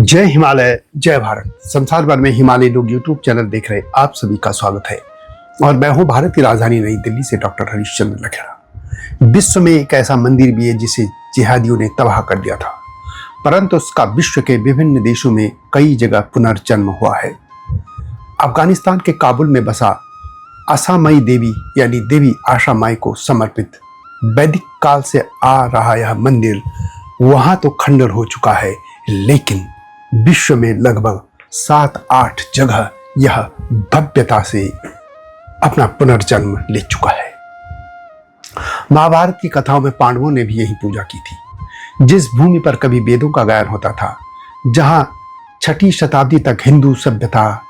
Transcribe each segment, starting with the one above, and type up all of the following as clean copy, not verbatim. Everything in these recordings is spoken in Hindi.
जय हिमालय जय भारत। संसार भर में हिमालय लोग यूट्यूब चैनल देख रहे आप सभी का स्वागत है और मैं हूं भारत की राजधानी नई दिल्ली से डॉक्टर हरीशचंद्र लखेड़ा। विश्व में एक ऐसा मंदिर भी है जिसे जिहादियों ने तबाह कर दिया था, परंतु उसका विश्व के विभिन्न देशों में कई जगह पुनर्जन्म हुआ है। अफगानिस्तान के काबुल में बसा आशामाई देवी यानी देवी आशा माई को समर्पित वैदिक काल से आ रहा यह मंदिर वहां तो खंडर हो चुका है, लेकिन विश्व में लगभग 7-8 जगह यह भव्यता से अपना पुनर्जन्म ले चुका है। महाभारत की कथाओं में पांडवों ने भी यही पूजा की थी। जिस भूमि पर कभी वेदों का गायन होता था, जहां 6ठी शताब्दी तक हिंदू सभ्यता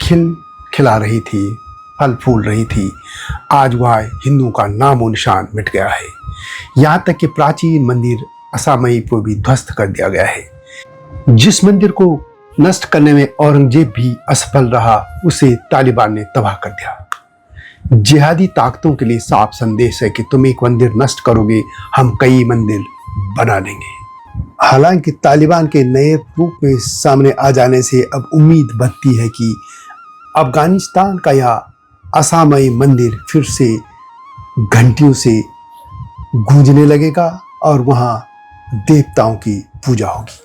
खिला रही थी, फल फूल रही थी, आज वह हिंदू का नामो निशान मिट गया है। यहाँ तक कि प्राचीन मंदिर आशामाई को भी ध्वस्त कर दिया गया है। जिस मंदिर को नष्ट करने में औरंगजेब भी असफल रहा, उसे तालिबान ने तबाह कर दिया। जिहादी ताकतों के लिए साफ संदेश है कि तुम एक मंदिर नष्ट करोगे, हम कई मंदिर बना देंगे। हालांकि तालिबान के नए रूप में सामने आ जाने से अब उम्मीद बनती है कि अफगानिस्तान का यह आशामाई मंदिर फिर से घंटियों से गूंजने लगेगा और वहां देवताओं की पूजा होगी।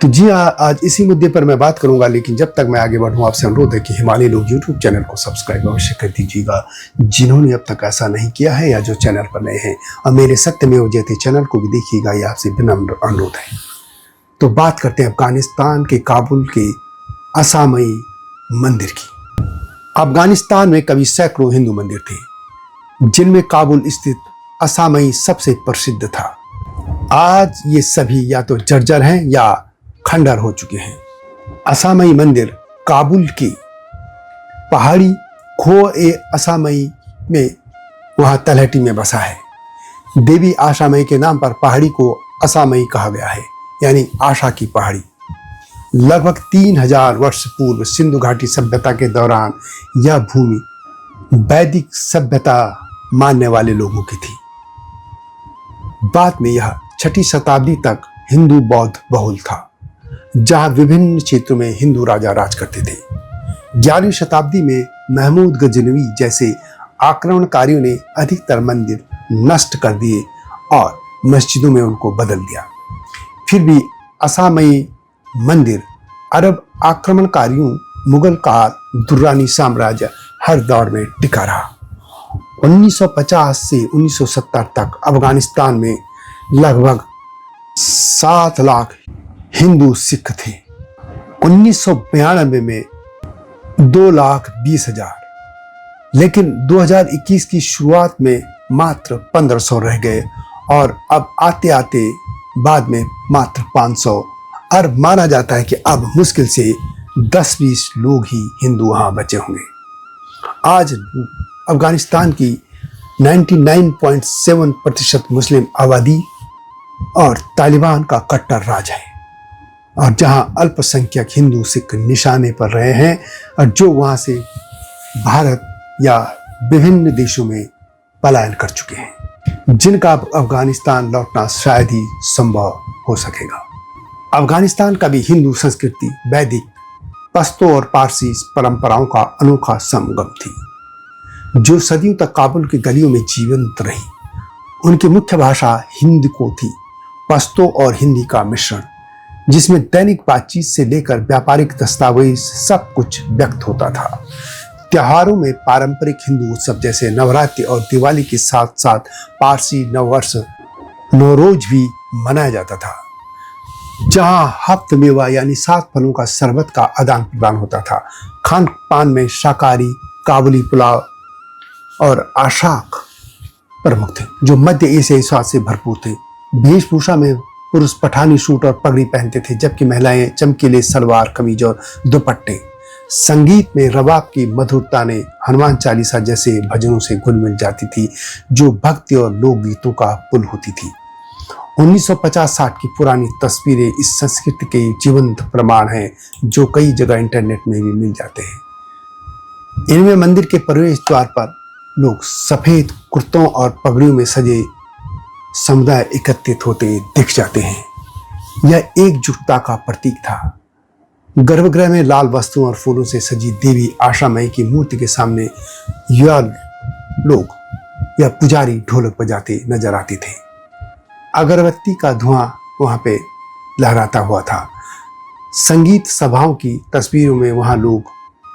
तो जी हाँ, आज इसी मुद्दे पर मैं बात करूंगा, लेकिन जब तक मैं आगे बढ़ूं आपसे अनुरोध है कि हिमालय लोग यूट्यूब चैनल को सब्सक्राइब अवश्य कर दीजिएगा, जिन्होंने अब तक ऐसा नहीं किया है या जो चैनल पर नए हैं, और मेरे सत्यमेव जयते चैनल को भी देखिएगा, यह आपसे विनम्र अनुरोध है। तो बात करते हैं अफगानिस्तान के काबुल के आशामाई मंदिर की। अफगानिस्तान में कभी सैकड़ों हिंदू मंदिर थे, जिनमें काबुल स्थित आशामाई सबसे प्रसिद्ध था। आज ये सभी या तो जर्जर हैं या खंडर हो चुके हैं। आशामाई मंदिर काबुल की पहाड़ी खो-ए-आशामाई में वहां तलहटी में बसा है। देवी आशामाई के नाम पर पहाड़ी को आशामाई कहा गया है, यानी आशा की पहाड़ी। लगभग 3000 वर्ष पूर्व सिंधु घाटी सभ्यता के दौरान यह भूमि वैदिक सभ्यता मानने वाले लोगों की थी। बाद में यह 6ठी शताब्दी तक हिंदू बौद्ध बहुल था, जहां विभिन्न क्षेत्रों में हिंदू राजा राज करते थे। 11वीं शताब्दी में महमूद गजनवी जैसे आक्रमणकारियों ने अधिकतर मंदिर नष्ट कर दिए और मस्जिदों में उनको बदल दिया। फिर भी आशामाई मंदिर अरब आक्रमणकारियों, मुगल काल, दुर्रानी साम्राज्य हर दौर में टिका रहा। 1950 से 1970 तक अफगानिस्तान में लगभग 7 लाख हिंदू सिख थे। 1992 में 2,20,000, लेकिन 2021 की शुरुआत में मात्र 1500 रह गए और अब आते आते बाद में मात्र 500, और माना जाता है कि अब मुश्किल से 10-20 लोग ही हिंदू वहां बचे होंगे। आज अफगानिस्तान की 99.7% मुस्लिम आबादी और तालिबान का कट्टर राज है, और जहां अल्पसंख्यक हिंदू सिख निशाने पर रहे हैं और जो वहां से भारत या विभिन्न देशों में पलायन कर चुके हैं, जिनका अफगानिस्तान लौटना शायद ही संभव हो सकेगा। अफगानिस्तान का भी हिंदू संस्कृति वैदिक, पश्तो और पारसी परंपराओं का अनोखा संगम थी, जो सदियों तक काबुल की गलियों में जीवंत रही। उनकी मुख्य भाषा हिंदी को थी, पश्तो और हिंदी का मिश्रण, जिसमें दैनिक बातचीत से लेकर व्यापारिक दस्तावेज सब कुछ व्यक्त होता था। त्योहारों में पारंपरिक हिंदू उत्सव जैसे नवरात्रि और दिवाली के साथ साथ पारसी नववर्ष नौरोज भी मनाया जाता था, जहां हफ्त मेवा यानी 7 फलों का शरबत का आदान प्रदान होता था। खान पान में शाकाहारी, काबुली पुलाव और आशाक प्रमुख थे, जो मध्य एशियाई स्वाद से भरपूर थे। वेशभूषा में पुरुष पठानी सूट और पगड़ी पहनते थे, जबकि महिलाएं चमकीले सलवार कमीज और दुपट्टे। संगीत में रबाब की मधुरता ने हनुमान चालीसा जैसे भजनों से घुल मिल जाती थी, जो भक्ति और लोकगीतों का पुल होती थी। 1950-60 की पुरानी तस्वीरें इस संस्कृति के जीवंत प्रमाण हैं, जो कई जगह इंटरनेट में भी मिल जाते हैं। इनमें मंदिर के प्रवेश द्वार पर लोग सफेद कुर्तों और पगड़ियों में सजे समुदाय एकत्रित होते दिख जाते हैं। यह एकजुटता का प्रतीक था। गर्भगृह में लाल वस्त्रों और फूलों से सजी देवी आशामयी की मूर्ति के सामने युवा लोग या पुजारी ढोलक बजाते नजर आते थे। अगरबत्ती का धुआं वहां पे लहराता हुआ था। संगीत सभाओं की तस्वीरों में वहां लोग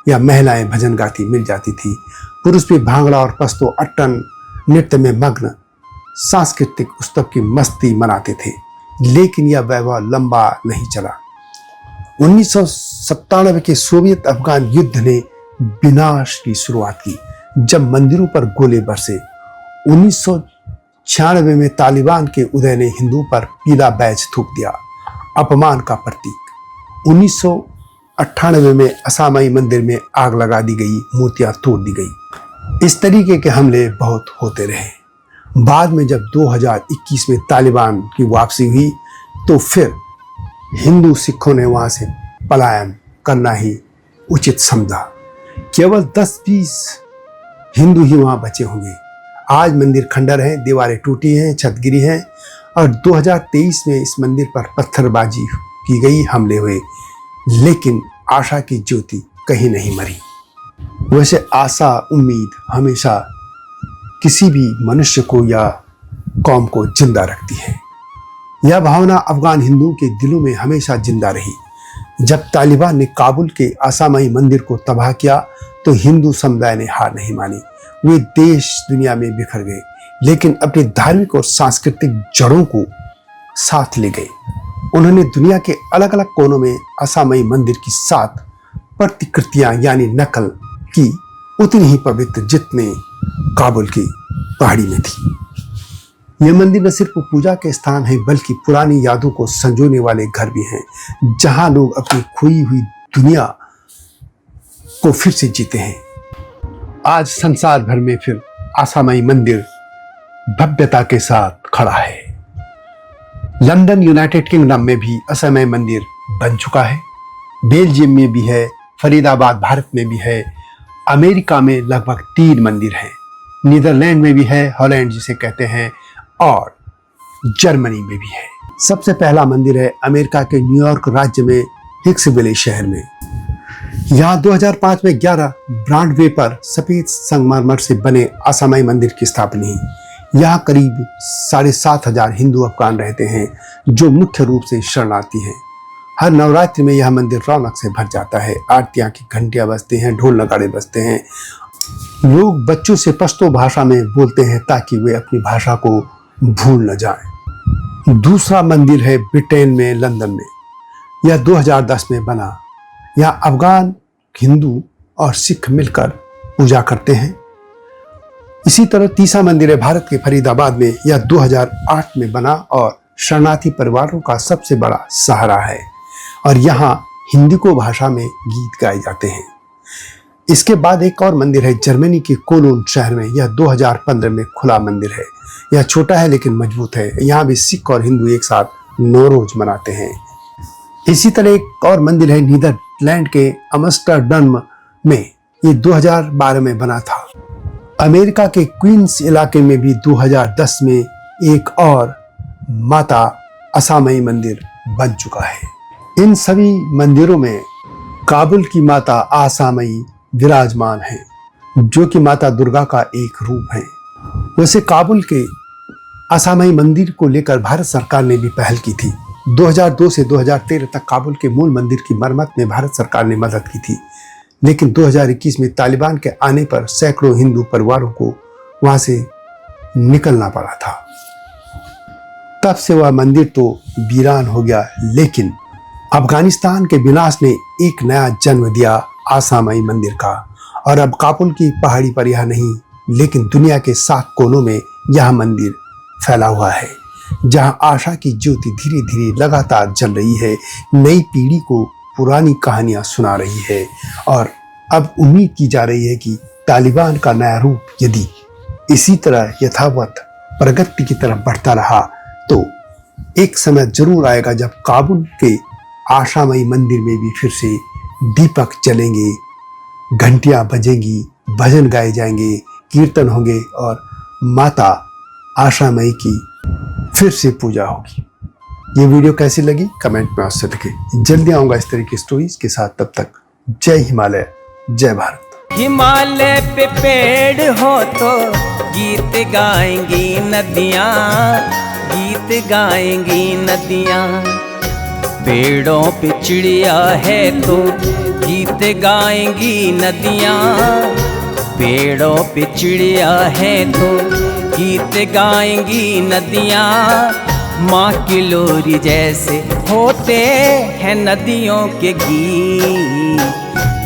या महिलाएं भजन गाती मिल जाती थी। पुरुष भी भांगड़ा और पस्तो अट्टन नृत्य में मग्न सांस्कृतिक उत्सव की मस्ती मनाते थे। लेकिन यह वैभव लंबा नहीं चला। 1997 के सोवियत अफगान युद्ध ने विनाश की शुरुआत की जब मंदिरों पर गोले बरसे। 1996 में तालिबान के उदय ने हिंदुओं पर पीला बैज थूक दिया, अपमान का प्रतीक। 1998 में असामयी मंदिर में आग लगा दी गई, मूर्तियां तोड़ दी गई। इस तरीके के हमले बहुत होते रहे। बाद में जब 2021 में तालिबान की वापसी हुई तो फिर हिंदू सिखों ने वहां से पलायन करना ही उचित समझा। केवल 10-20 हिंदू ही वहां बचे होंगे। आज मंदिर खंडर है, दीवारें टूटी हैं, छत गिरी हैं और 2023 में इस मंदिर पर पत्थरबाजी की गई, हमले हुए, लेकिन आशा की ज्योति कहीं नहीं मरी। वैसे आशा, उम्मीद हमेशा किसी भी मनुष्य को या कौम को जिंदा रखती है। यह भावना अफगान हिंदुओं के दिलों में हमेशा जिंदा रही। जब तालिबान ने काबुल के आसामयी मंदिर को तबाह किया तो हिंदू समुदाय ने हार नहीं मानी। वे देश दुनिया में बिखर गए, लेकिन अपनी धार्मिक और सांस्कृतिक जड़ों को साथ ले गए। उन्होंने दुनिया के अलग अलग कोनों में आसामयी मंदिर की 7 प्रतिकृतियां यानी नकल की, उतनी ही पवित्र जितने काबुल की पहाड़ी में थी। यह मंदिर न सिर्फ पूजा के स्थान है बल्कि पुरानी यादों को संजोने वाले घर भी हैं, जहां लोग अपनी खोई हुई दुनिया को फिर से जीते हैं। आज संसार भर में फिर आसामयी मंदिर भव्यता के साथ खड़ा है। लंदन, यूनाइटेड किंगडम में भी आसामयी मंदिर बन चुका है। बेल्जियम में भी है, फरीदाबाद भारत में भी है, अमेरिका में लगभग 3 मंदिर हैं, नीदरलैंड में भी है, हॉलैंड जिसे कहते हैं, और जर्मनी में भी है। सबसे पहला मंदिर है अमेरिका के न्यूयॉर्क राज्य में हिक्सविले शहर में। यहाँ 2005 में 11 ब्रॉडवे पर सफेद संगमरमर से बने आसामयी मंदिर की स्थापना हुई। यहाँ करीब 7,500 हिंदू अफगान रहते हैं जो मुख्य रूप से शरणार्थी हैं। हर नवरात्रि में यह मंदिर रौनक से भर जाता है। आरतियां की घंटियां बजते हैं, ढोल नगाड़े बजते हैं। लोग बच्चों से पश्तो भाषा में बोलते हैं ताकि वे अपनी भाषा को भूल न जाएं। दूसरा मंदिर है ब्रिटेन में, लंदन में। यह 2010 में बना। यहाँ अफगान, हिंदू और सिख मिलकर पूजा करते हैं। इसी तरह तीसरा मंदिर है भारत के फरीदाबाद में। यह 2008 में बना और शरणार्थी परिवारों का सबसे बड़ा सहारा है और यहाँ हिंदी को भाषा में गीत गाए जाते हैं। इसके बाद एक और मंदिर है जर्मनी के कोलोन शहर में। यह 2015 में खुला मंदिर है। यह छोटा है लेकिन मजबूत है। यहाँ भी सिख और हिंदू एक साथ नौरोज मनाते हैं। इसी तरह एक और मंदिर है नीदरलैंड के एम्स्टर्डम में। ये 2012 में बना था। अमेरिका के क्वींस इलाके में भी 2010 में एक और माता आसामयी मंदिर बन चुका है। इन सभी मंदिरों में काबुल की माता आसामयी विराजमान है, जो कि माता दुर्गा का एक रूप है। वैसे काबुल के आसामयी मंदिर को लेकर भारत सरकार ने भी पहल की थी। 2002 से 2013 तक काबुल के मूल मंदिर की मरम्मत में भारत सरकार ने मदद की थी, लेकिन 2021 में तालिबान के आने पर सैकड़ों हिंदू परिवारों को वहां से निकलना पड़ा था। तब से वह मंदिर तो वीरान हो गया, लेकिन अफगानिस्तान के विनाश ने एक नया जन्म दिया आसामयी मंदिर का। और अब काबुल की पहाड़ी पर यह नहीं, लेकिन दुनिया के 7 कोनों में यह मंदिर फैला हुआ है, जहां आशा की ज्योति धीरे धीरे लगातार जल रही है, नई पीढ़ी को पुरानी कहानियां सुना रही है। और अब उम्मीद की जा रही है कि तालिबान का नया रूप यदि इसी तरह यथावत प्रगति की तरफ बढ़ता रहा तो एक समय जरूर आएगा जब काबुल के आशामयी मंदिर में भी फिर से दीपक जलेंगे, घंटियां बजेंगी, भजन गाए जाएंगे, कीर्तन होंगे और माता आशामयी की फिर से पूजा होगी। ये वीडियो कैसी लगी कमेंट में अवश्य लिखें। जल्दी आऊंगा इस तरह की स्टोरीज के साथ, तब तक जय हिमालय, जय भारत। हिमालय पे पेड़ हो तो गीत गाएंगी नदियाँ, गीत गाएंगी नदियाँ। पेड़ों पे चिड़िया है तो गीत गाएंगी नदियाँ, पेड़ों पे चिड़िया है तो गीत गाएंगी नदियाँ। माँ की लोरी जैसे होते हैं नदियों के गीत।